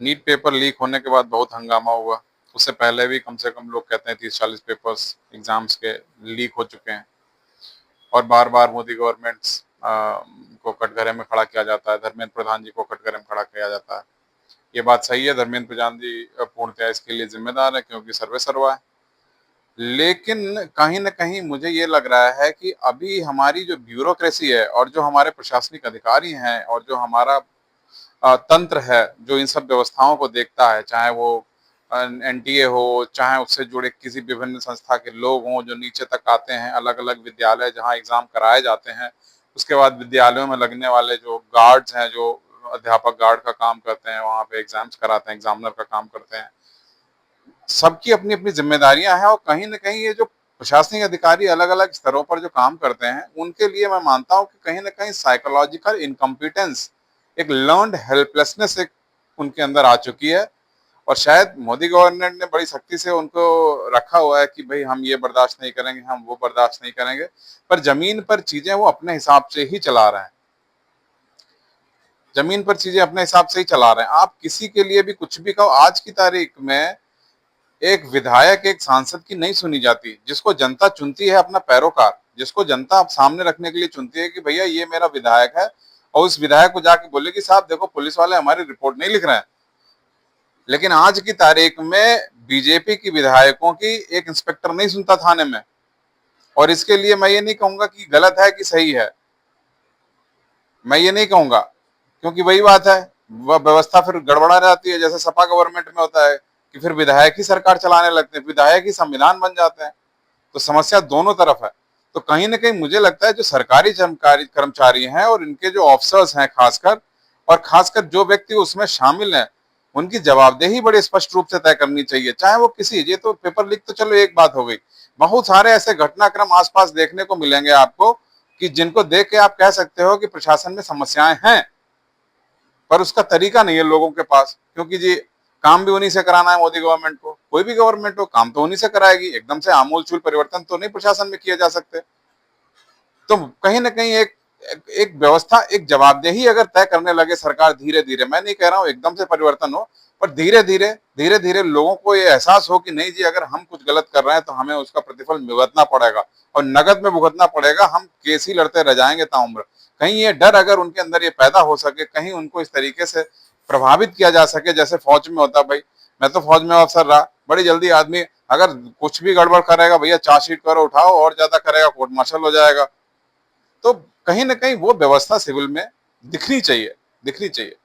NEET paper leak होने के बाद बहुत हंगामा हुआ। उससे पहले भी कम से कम लोग कहते हैं 30-40 पेपर्स एग्जाम्स के लीक हो चुके हैं और बार-बार मोदी गवर्नमेंट्स को कटघरे में खड़ा किया जाता है, धर्मेंद्र प्रधान जी को कटघरे में खड़ा किया जाता है। ये बात सही है, धर्मेंद्र प्रधान जी पूर्णतः इसके लिए जिम्मेदार है क्योंकि सर्वे सर्वा है। लेकिन कहीं न कहीं मुझे ये लग रहा है कि अभी हमारी जो ब्यूरोक्रेसी है और जो हमारे प्रशासनिक अधिकारी हैं और जो हमारा तंत्र है, जो इन सब व्यवस्थाओं को देखता है, चाहे वो एनटीए हो, चाहे उससे जुड़े किसी विभिन्न संस्था के लोग हों, जो नीचे तक आते हैं, अलग-अलग विद्यालय जहाँ एग्ज़ाम कराए जाते हैं, उसके बाद विद्यालयों में लगने वाले जो गार्ड्स हैं, जो अध्यापक गार्ड का काम करते हैं, वहाँ पे एग्ज़ाम्स कराते हैं, एग्ज़ामिनर का काम करते हैं। सबकी अपनी-अपनी ज़िम्मेदारियाँ हैं और कहीं न कहीं ये जो प्रशासनिक अधिकारी अलग-अलग स्तरों पर जो काम करते हैं, उनके लिए मैं मानता हूँ कि कहीं न कहीं साइकोलॉजिकल इनकॉम्पिटेंस, एक लर्न्ड हेल्पलेसनेस एक उनके अंदर आ चुकी है और शायद मोदी गवर्नमेंट ने बड़ी सख्ती से उनको रखा हुआ है कि भई हम ये बर्दाश्त नहीं करेंगे, हम वो बर्दाश्त नहीं करेंगे, पर ज़मीन पर चीज़ें वो अपने हिसाब से ही चला रहे हैं। ज़मीन पर चीज़ें अपने हिसाब से ही चला रहे हैं। आप किसी के लिए भी कुछ भी कहो, आज की तारीख में एक विधायक, एक सांसद की नहीं सुनी जाती, जिसको जनता चुनती है अपना पैरोकार, जिसको जनता अब सामने रखने के लिए चुनती है कि भैया ये मेरा विधायक है और उस विधायक को जाके बोले कि साहब देखो पुलिस वाले हमारी रिपोर्ट नहीं लिख रहे हैं। लेकिन आज की तारीख में बीजेपी की विधायकों की एक इंस्पेक्टर नहीं सुनता थाने में और इसके लिए मैं ये नहीं कहूंगा कि गलत है कि सही है, मैं ये नहीं कहूंगा क्योंकि वही बात है, वह व्यवस्था फिर गड़बड़ा जाती है जैसे सपा गवर्नमेंट में होता है कि फिर विधायक ही सरकार चलाने लगते हैं, विधायक ही संविधान बन जाते हैं। तो समस्या दोनों तरफ है। तो कहीं न कहीं मुझे लगता है जो सरकारी कर्मचारी हैं और इनके जो ऑफिसर्स हैं खासकर जो व्यक्ति उसमें शामिल हैं, उनकी जवाबदेही बड़े स्पष्ट रूप से तय करनी चाहिए। चाहे वो किसी ये तो पेपर लीक तो चलो एक बात हो गई। बहुत सारे ऐसे घटनाक्रम आस-पास देखने को मिलेंगे आपको कि जिनको देख के आप कह सकते हो कि प्रशासन में समस्याएं हैं, पर उसका तरीका नहीं है लोगों के पास क्योंकि जी काम भी उन्हीं से कराना है मोदी गवर्नमेंट को। कोई भी गवर्नमेंट हो काम तो उन्हीं से कराएगी, एकदम से आमूल-चूल परिवर्तन तो नहीं प्रशासन में किए जा सकते। तो कहीं न कहीं एक एक व्यवस्था, एक जवाबदेही अगर तय करने लगे सरकार धीरे-धीरे, मैं नहीं कह रहा हूँ एकदम से परिवर्तन हो, पर धीरे-धीरे लोगों को ये एहसास हो कि नहीं जी अगर हम कुछ गलत कर रहे हैं तो हमें उसका प्रतिफल भुगतना पड़ेगा और नकद में भुगतना पड़ेगा, हम केस ही लड़ते रह जाएंगे ताउम्र। कहीं ये डर अगर उनके अंदर ये पैदा हो सके, कहीं उनको इस तरीके से प्रभावित किया जा सके जैसे फौज में होता, भाई मैं तो फौज में अफसर रहा, बड़ी जल्दी आदमी अगर कुछ भी गड़बड़ करेगा भैया चार्जशीट करो उठाओ और ज्यादा करेगा कोर्ट मार्शल हो जाएगा। तो कहीं न कहीं वो व्यवस्था सिविल में दिखनी चाहिए, दिखनी चाहिए।